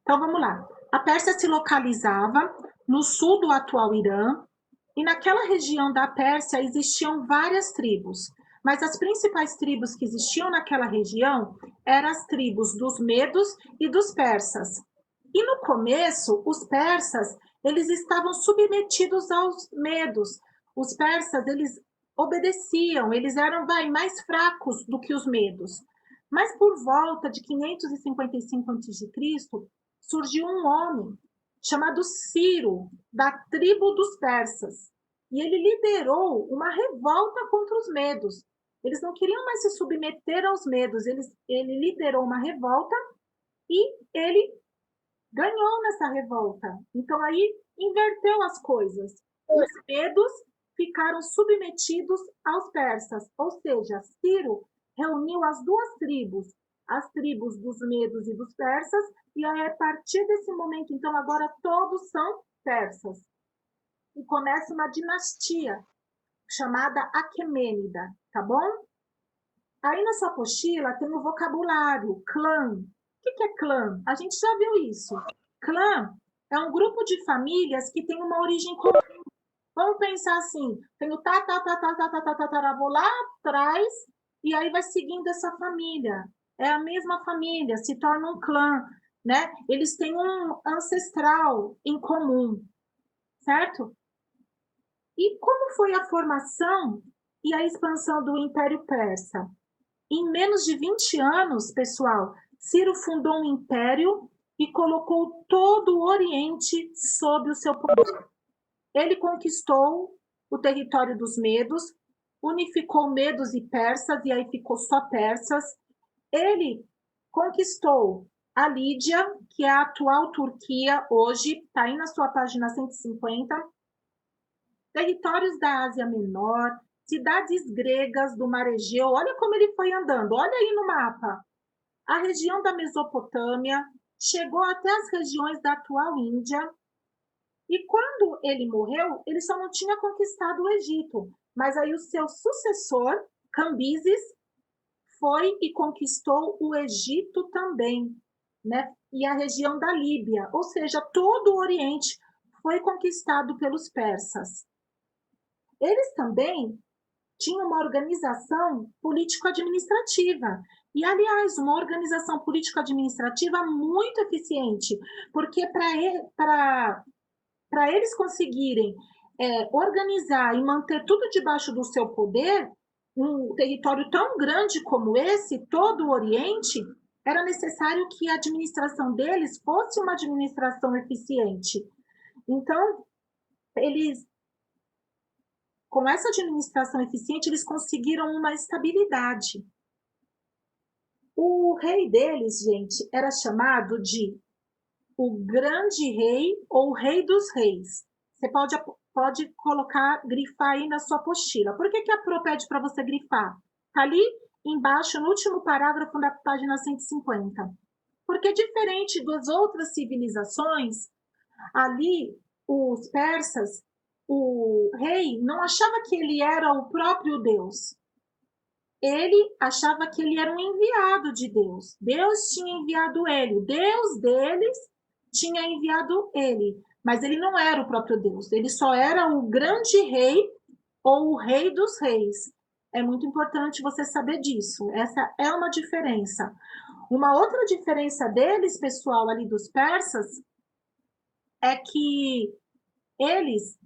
Então, vamos lá. A Pérsia se localizava no sul do atual Irã, e naquela região da Pérsia existiam várias tribos, mas as principais tribos que existiam naquela região eram as tribos dos medos e dos persas. E no começo, os persas, eles estavam submetidos aos medos. Os persas, eles obedeciam, eles eram mais fracos do que os medos. Mas por volta de 555 a.C., surgiu um homem chamado Ciro, da tribo dos persas. E ele liderou uma revolta contra os medos. Eles não queriam mais se submeter aos medos, ele liderou uma revolta e ele ganhou nessa revolta. Então aí inverteu as coisas. Os medos ficaram submetidos aos persas, ou seja, Ciro reuniu as duas tribos, as tribos dos medos e dos persas, e aí, a partir desse momento, então, agora todos são persas. E começa uma dinastia chamada Aquemênida, tá bom? Aí na sua apostila tem o vocabulário, clã. O que é clã? A gente já viu isso. Clã é um grupo de famílias que tem uma origem comum. Vamos pensar assim, tem o tataravô lá atrás, e aí vai seguindo essa família. É a mesma família, se torna um clã, né? Eles têm um ancestral em comum, certo? E como foi a formação e a expansão do Império Persa? Em menos de 20 anos, pessoal, Ciro fundou um império e colocou todo o Oriente sob o seu poder. Ele conquistou o território dos medos, unificou medos e persas, e aí ficou só persas. Ele conquistou a Lídia, que é a atual Turquia hoje, está aí na sua página 150, territórios da Ásia Menor, cidades gregas do Mar Egeu. Olha como ele foi andando, olha aí no mapa. A região da Mesopotâmia, chegou até as regiões da atual Índia. E quando ele morreu, ele só não tinha conquistado o Egito, mas aí o seu sucessor, Cambises, foi e conquistou o Egito também, né? E a região da Líbia, ou seja, todo o Oriente foi conquistado pelos persas. Eles também tinham uma organização político-administrativa. E, aliás, uma organização político-administrativa muito eficiente, porque para eles conseguirem organizar e manter tudo debaixo do seu poder, um território tão grande como esse, todo o Oriente, era necessário que a administração deles fosse uma administração eficiente. Então, eles, com essa administração eficiente, eles conseguiram uma estabilidade. O rei deles, gente, era chamado de o grande rei ou rei dos reis. Você pode colocar, grifar aí na sua apostila. Por que a Pro pede para você grifar? Está ali embaixo, no último parágrafo da página 150. Porque diferente das outras civilizações, ali os persas, o rei não achava que ele era o próprio Deus. Ele achava que ele era um enviado de Deus. Deus tinha enviado ele. O Deus deles tinha enviado ele. Mas ele não era o próprio Deus. Ele só era o grande rei ou o rei dos reis. É muito importante você saber disso. Essa é uma diferença. Uma outra diferença deles, pessoal, ali dos persas, é que eles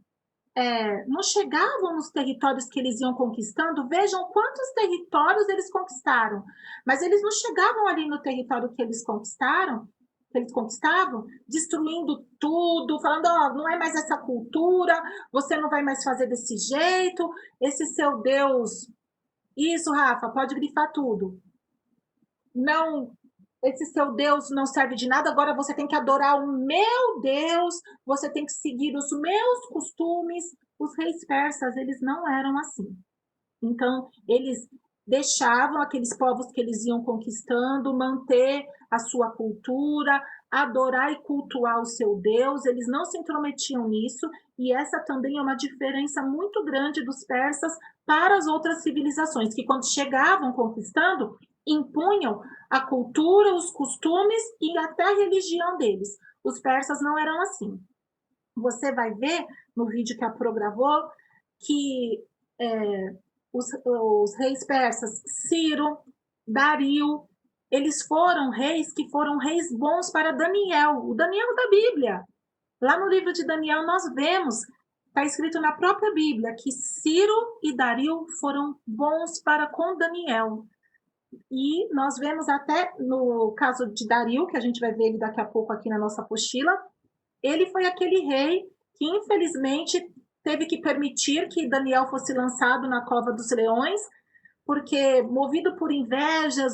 não chegavam nos territórios que eles iam conquistando. Vejam quantos territórios eles conquistaram, mas eles não chegavam ali no território que eles conquistaram, que eles conquistavam, destruindo tudo, falando, não é mais essa cultura, você não vai mais fazer desse jeito, esse seu Deus, isso, Rafa, pode grifar tudo. Não, esse seu Deus não serve de nada, agora você tem que adorar o meu Deus, você tem que seguir os meus costumes. Os reis persas, eles não eram assim. Então, eles deixavam aqueles povos que eles iam conquistando manter a sua cultura, adorar e cultuar o seu Deus, eles não se intrometiam nisso, e essa também é uma diferença muito grande dos persas para as outras civilizações, que quando chegavam conquistando, impunham a cultura, os costumes e até a religião deles. Os persas não eram assim. Você vai ver no vídeo que a Pro gravou que os reis persas, Ciro, Dario, eles foram reis bons para Daniel, o Daniel da Bíblia. Lá no livro de Daniel nós vemos, está escrito na própria Bíblia, que Ciro e Dario foram bons para com Daniel. E nós vemos até no caso de Dario, que a gente vai ver ele daqui a pouco aqui na nossa apostila, ele foi aquele rei que infelizmente teve que permitir que Daniel fosse lançado na cova dos leões, porque movido por invejas,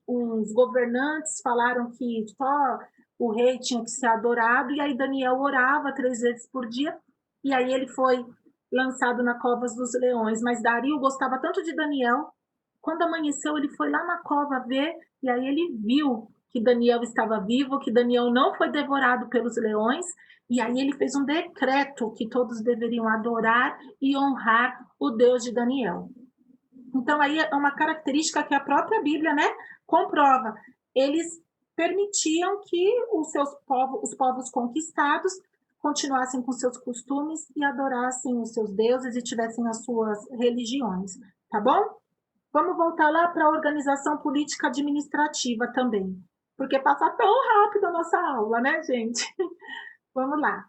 uns governantes falaram que só o rei tinha que ser adorado, e aí Daniel orava 3 vezes por dia, e aí ele foi lançado na cova dos leões. Mas Dario gostava tanto de Daniel, quando amanheceu ele foi lá na cova ver, e aí ele viu que Daniel estava vivo, que Daniel não foi devorado pelos leões, e aí ele fez um decreto que todos deveriam adorar e honrar o Deus de Daniel. Então, aí é uma característica que a própria Bíblia, né, comprova. Eles permitiam que os povos conquistados continuassem com seus costumes e adorassem os seus deuses e tivessem as suas religiões, tá bom? Vamos voltar lá para a organização política administrativa também, porque passa tão rápido a nossa aula, né, gente? Vamos lá.